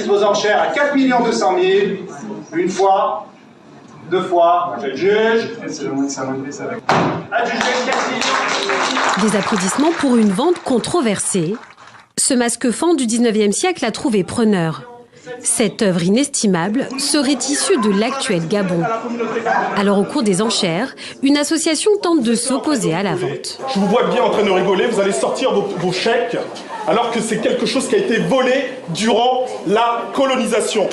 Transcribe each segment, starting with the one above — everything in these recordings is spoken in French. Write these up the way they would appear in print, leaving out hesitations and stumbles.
Vos enchères à 4 200 000, une fois, deux fois, je juge. Adjugé 4 millions. Des applaudissements pour une vente controversée. Ce masque fan du 19e siècle a trouvé preneur. Cette œuvre inestimable serait issue de l'actuel Gabon. Alors au cours des enchères, une association tente de s'opposer à la vente. Je vous vois bien en train de rigoler, vous allez sortir vos chèques alors que c'est quelque chose qui a été volé durant la colonisation.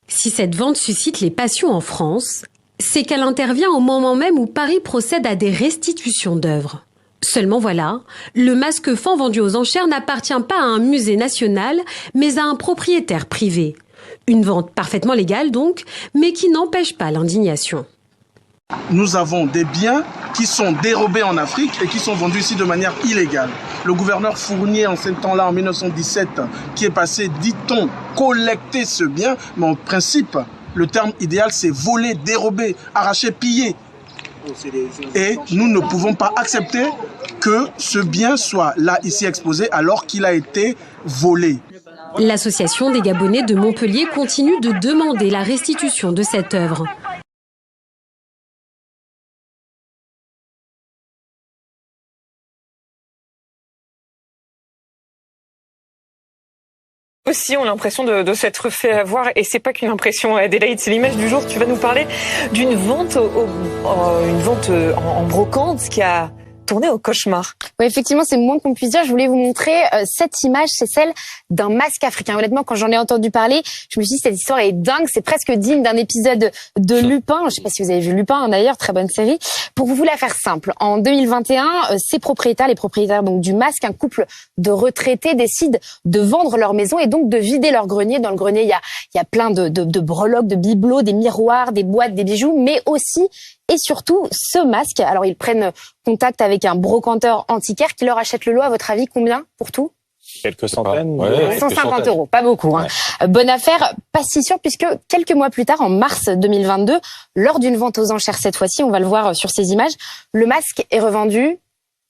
Si cette vente suscite les passions en France, c'est qu'elle intervient au moment même où Paris procède à des restitutions d'œuvres. Seulement voilà, le masque fan vendu aux enchères n'appartient pas à un musée national, mais à un propriétaire privé. Une vente parfaitement légale donc, mais qui n'empêche pas l'indignation. Nous avons des biens qui sont dérobés en Afrique et qui sont vendus ici de manière illégale. Le gouverneur Fournier, en ce temps-là, en 1917, qui est passé, dit-on, collecter ce bien, mais en principe, le terme idéal, c'est voler, dérober, arracher, piller. Et nous ne pouvons pas accepter que ce bien soit là, ici, exposé, alors qu'il a été volé. L'association des Gabonais de Montpellier continue de demander la restitution de cette œuvre. Aussi ont l'impression de s'être fait avoir, et c'est pas qu'une impression, Adélaïde, c'est l'image du jour. Tu vas nous parler d'une vente, en brocante qui a tourné au cauchemar. Oui, effectivement, c'est le moins qu'on puisse dire. Je voulais vous montrer cette image, c'est celle d'un masque africain. Honnêtement, quand j'en ai entendu parler, je me suis dit cette histoire est dingue, c'est presque digne d'un épisode de Lupin. Je sais pas si vous avez vu Lupin d'ailleurs, très bonne série. Pour vous la faire simple, en 2021, les propriétaires donc du masque, un couple de retraités décident de vendre leur maison et donc de vider leur grenier. Dans le grenier, il y a plein de breloques, de bibelots, des miroirs, des boîtes, des bijoux, mais aussi et surtout ce masque. Alors ils prennent contact avec un brocanteur antiquaire qui leur achète le lot. À votre avis, combien pour tout? Quelques centaines. 150 €, pas beaucoup. Hein. Ouais. Bonne affaire, pas si sûre, puisque quelques mois plus tard, en mars 2022, lors d'une vente aux enchères cette fois-ci, on va le voir sur ces images, le masque est revendu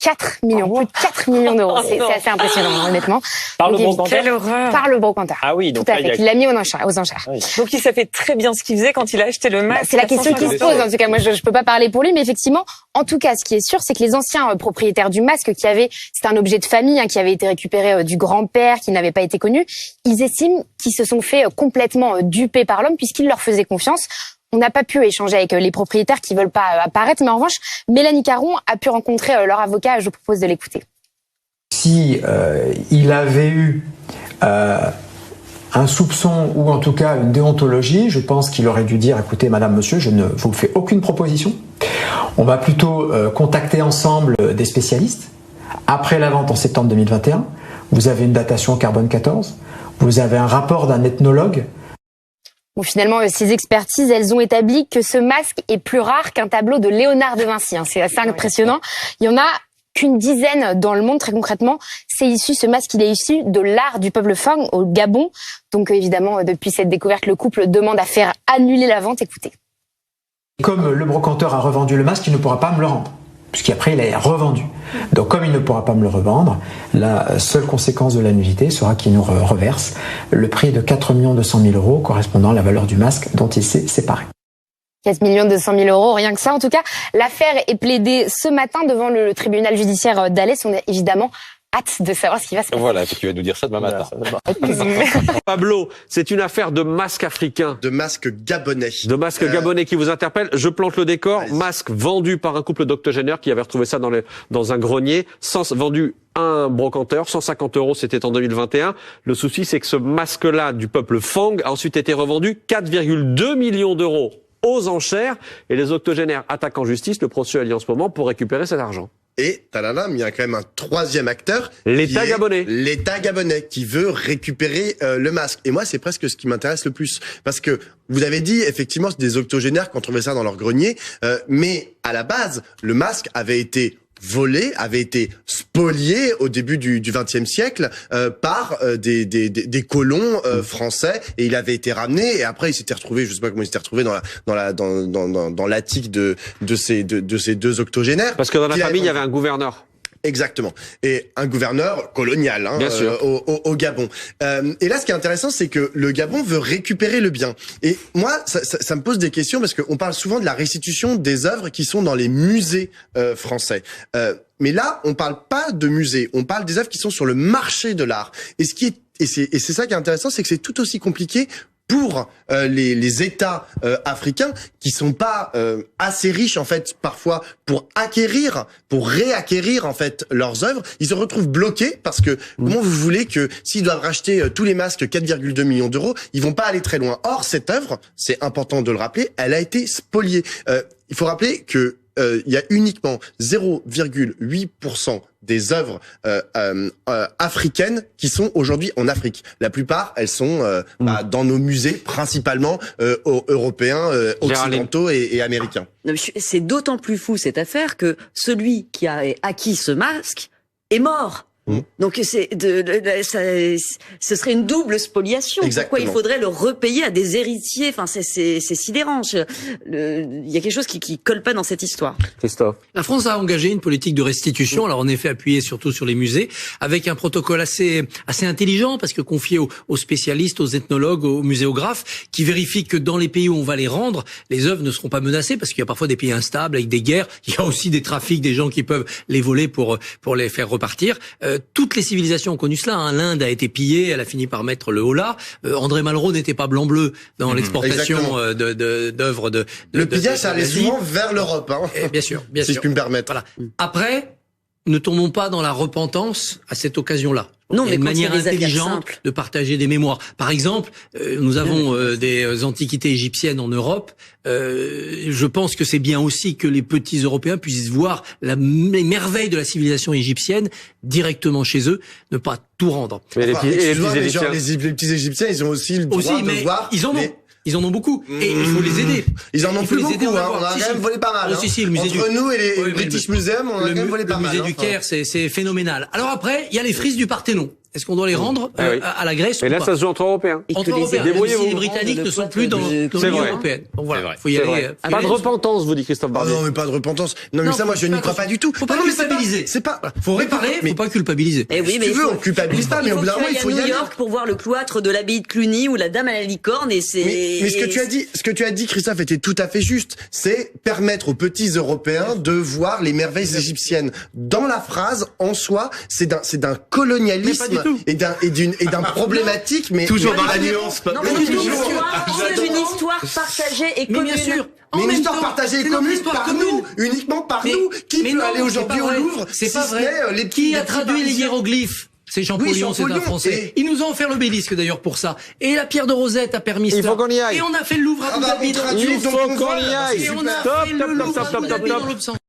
4 millions, plus de 4 millions d'euros. C'est assez impressionnant, honnêtement. Par le brocanteur? Quelle horreur. Par le brocanteur. Ah oui, donc tout à fait. Il l'a mis aux enchères. Oui. Donc il savait très bien ce qu'il faisait quand il a acheté le masque. C'est la question qui se pose. En tout cas, moi, je peux pas parler pour lui, mais effectivement, en tout cas, ce qui est sûr, c'est que les anciens propriétaires du masque, c'est un objet de famille, qui avait été récupéré du grand-père, qui n'avait pas été connu, ils estiment qu'ils se sont fait complètement duper par l'homme puisqu'il leur faisait confiance. On n'a pas pu échanger avec les propriétaires qui veulent pas apparaître, mais en revanche, Mélanie Caron a pu rencontrer leur avocat. Je vous propose de l'écouter. Si il avait eu un soupçon ou en tout cas une déontologie, je pense qu'il aurait dû dire, écoutez madame, monsieur, je ne vous fais aucune proposition. On va plutôt contacter ensemble des spécialistes. Après la vente en septembre 2021, vous avez une datation carbone 14, vous avez un rapport d'un ethnologue. Bon, finalement, ces expertises, elles ont établi que ce masque est plus rare qu'un tableau de Léonard de Vinci. C'est assez impressionnant. Il y en a qu'une dizaine dans le monde, très concrètement. Ce masque, il est issu de l'art du peuple Fang au Gabon. Donc, évidemment, depuis cette découverte, le couple demande à faire annuler la vente. Écoutez. Comme le brocanteur a revendu le masque, il ne pourra pas me le rendre, puisqu'après il est revendu. Donc comme il ne pourra pas me le revendre, la seule conséquence de la nullité sera qu'il nous reverse le prix de 4 200 000 € correspondant à la valeur du masque dont il s'est séparé. 4 200 000 €, rien que ça. En tout cas, l'affaire est plaidée ce matin devant le tribunal judiciaire d'Alès. On a évidemment hâte de savoir ce qui va se passer. Voilà, tu vas nous dire ça demain matin. Pablo, c'est une affaire de masque africain. De masque gabonais. De masque gabonais qui vous interpelle. Je plante le décor. Masque vendu par un couple d'octogénaires qui avait retrouvé ça dans un grenier, vendu à un brocanteur, 150 €, c'était en 2021. Le souci, c'est que ce masque-là du peuple Fang a ensuite été revendu 4,2 millions d'euros aux enchères, et les octogénaires attaquent en justice. Le procès a lieu en ce moment pour récupérer cet argent. Et, il y a quand même un troisième acteur. L'État gabonais. L'État gabonais qui veut récupérer le masque. Et moi, c'est presque ce qui m'intéresse le plus. Parce que vous avez dit, effectivement, c'est des octogénaires qui ont trouvé ça dans leur grenier. Mais à la base, le masque avait été volé, avait été spolié au début du XXe siècle par des colons français, et il avait été ramené, et après il s'était retrouvé, je sais pas comment il s'était retrouvé dans l'attique de ces deux octogénaires. Parce que dans la famille il y avait un gouverneur. Exactement. Et un gouverneur colonial hein, Bien sûr. Au Gabon. Et là, ce qui est intéressant, c'est que le Gabon veut récupérer le bien. Et moi, ça me pose des questions parce qu'on parle souvent de la restitution des œuvres qui sont dans les musées français. Mais là, on parle pas de musées, on parle des œuvres qui sont sur le marché de l'art. Et c'est ça qui est intéressant, c'est que c'est tout aussi compliqué pour les États africains qui sont pas assez riches en fait parfois pour réacquérir en fait leurs œuvres. Ils se retrouvent bloqués parce que comment vous voulez que s'ils doivent racheter tous les masques 4,2 millions d'euros, ils vont pas aller très loin. Or cette œuvre, c'est important de le rappeler, elle a été spoliée. Il faut rappeler que il y a uniquement 0,8% des œuvres africaines qui sont aujourd'hui en Afrique. La plupart, elles sont dans nos musées, principalement européens, occidentaux et américains. C'est d'autant plus fou cette affaire que celui qui a acquis ce masque est mort. Donc ce serait une double spoliation. Exactement. Pourquoi il faudrait le repayer à des héritiers? Enfin, c'est sidérant. Il y a quelque chose qui colle pas dans cette histoire. Christophe. La France a engagé une politique de restitution, alors en effet appuyée surtout sur les musées, avec un protocole assez intelligent, parce que confié aux spécialistes, aux ethnologues, aux muséographes, qui vérifient que dans les pays où on va les rendre, les œuvres ne seront pas menacées, parce qu'il y a parfois des pays instables avec des guerres. Il y a aussi des trafics, des gens qui peuvent les voler pour les faire repartir. Toutes les civilisations ont connu cela. Hein. L'Inde a été pillée, elle a fini par mettre le holà. André Malraux n'était pas blanc-bleu dans l'exportation d'œuvres Le pillage, ça allait souvent vers l'Europe. Hein. Bien sûr. Si je puis me permettre. Voilà. Après, ne tombons pas dans la repentance à cette occasion-là. Non, mais une quand il y a manière des affaires intelligente simples. de partager des mémoires. Par exemple, nous avons des antiquités égyptiennes en Europe. Je pense que c'est bien aussi que les petits Européens puissent voir les merveilles de la civilisation égyptienne directement chez eux, ne pas tout rendre. Mais les petits Égyptiens, ils ont aussi le droit de voir. Ils en ont beaucoup et il faut les aider. Ils en ont plus beaucoup, on on a quand même volé pas mal. Le musée Entre nous et les British Museum, on a quand même volé pas mal. Le musée du Caire, c'est phénoménal. Alors après, il y a les frises du Parthénon. Est-ce qu'on doit les rendre à la Grèce Et là, ça se joue entre Européens. Entre Européens. Les Britanniques ne sont plus dans l'Union européenne. Donc voilà, faut y aller. Pas de repentance, vous dit Christophe Barbier. Non, mais pas de repentance. Non, mais ça, moi, je n'y crois pas du tout. Faut pas culpabiliser. C'est pas. Faut réparer, faut pas culpabiliser. Eh oui, Si mais tu veux, on culpabilise pas, mais au bout d'un moment, il faut y aller à aller. New York pour voir le cloître de l'abbaye de Cluny ou la Dame à la licorne et c'est. Mais ce que tu as dit, Christophe, était tout à fait juste. C'est permettre aux petits Européens de voir les merveilles égyptiennes. Dans la phrase, en soi, c'est d'un colonialisme et d'un problématique, mais toujours dans la nuance. Non, mais c'est une histoire partagée et commune. Mais bien sûr. Mais une histoire partagée et commune par nous, uniquement par nous. Qui peut aller aujourd'hui au Louvre si ce n'est les petits. Qui a traduit les hiéroglyphes? C'est Champollion, c'est un Français. Ils nous ont offert l'obélisque d'ailleurs pour ça. Et la pierre de Rosette a permis cela. Il faut qu'on y aille. Et on a fait le Louvre à Abu Dhabi. Il faut qu'on y aille. Et on a fait le Louvre à Abu Dhabi dans l'Observatoire.